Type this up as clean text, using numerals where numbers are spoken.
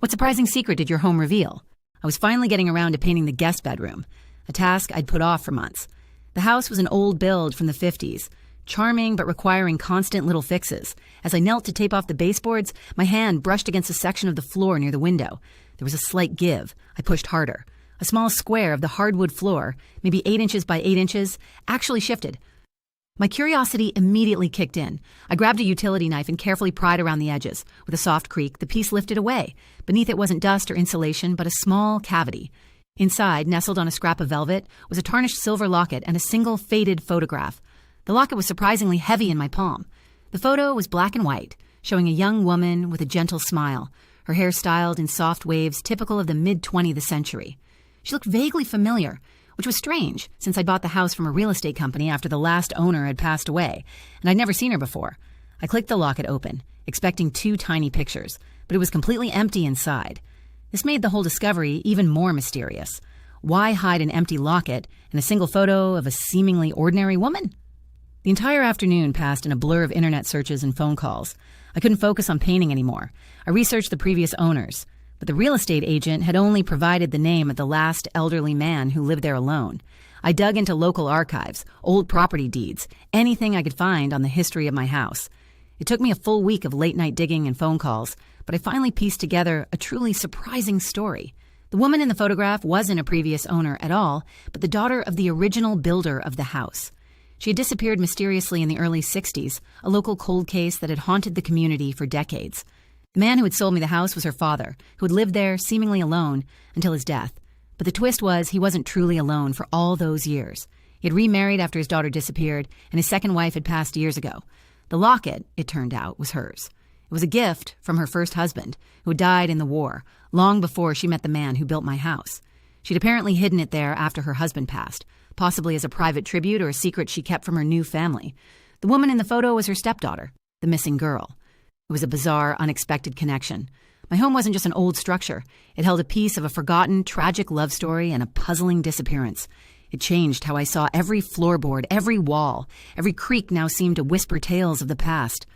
What surprising secret did your home reveal? I was finally getting around to painting the guest bedroom, a task I'd put off for months. The house was an old build from the 50s, charming but requiring constant little fixes. As I knelt to tape off the baseboards, my hand brushed against a section of the floor near the window. There was a slight give. I pushed harder. A small square of the hardwood floor, maybe 8 inches by 8 inches, actually shifted. My curiosity immediately kicked in. I grabbed a utility knife and carefully pried around the edges. With a soft creak, the piece lifted away. Beneath it wasn't dust or insulation, but a small cavity. Inside, nestled on a scrap of velvet, was a tarnished silver locket and a single faded photograph. The locket was surprisingly heavy in my palm. The photo was black and white, showing a young woman with a gentle smile, her hair styled in soft waves typical of the mid-20th century. She looked vaguely familiar, which was strange since I bought the house from a real estate company after the last owner had passed away, and I'd never seen her before. I clicked the locket open, expecting 2 tiny pictures, but it was completely empty inside. This made the whole discovery even more mysterious. Why hide an empty locket and a single photo of a seemingly ordinary woman? The entire afternoon passed in a blur of internet searches and phone calls. I couldn't focus on painting anymore. I researched the previous owners, but the real estate agent had only provided the name of the last elderly man who lived there alone. I dug into local archives, old property deeds, anything I could find on the history of my house. It took me a full week of late-night digging and phone calls, but I finally pieced together a truly surprising story. The woman in the photograph wasn't a previous owner at all, but the daughter of the original builder of the house. She had disappeared mysteriously in the early 60s, a local cold case that had haunted the community for decades. The man who had sold me the house was her father, who had lived there seemingly alone until his death. But the twist was he wasn't truly alone for all those years. He had remarried after his daughter disappeared, and his second wife had passed years ago. The locket, it turned out, was hers. It was a gift from her first husband, who died in the war, long before she met the man who built my house. She'd apparently hidden it there after her husband passed, possibly as a private tribute or a secret she kept from her new family. The woman in the photo was her stepdaughter, the missing girl. It was a bizarre, unexpected connection. My home wasn't just an old structure. It held a piece of a forgotten, tragic love story and a puzzling disappearance. It changed how I saw every floorboard, every wall. Every creak now seemed to whisper tales of the past.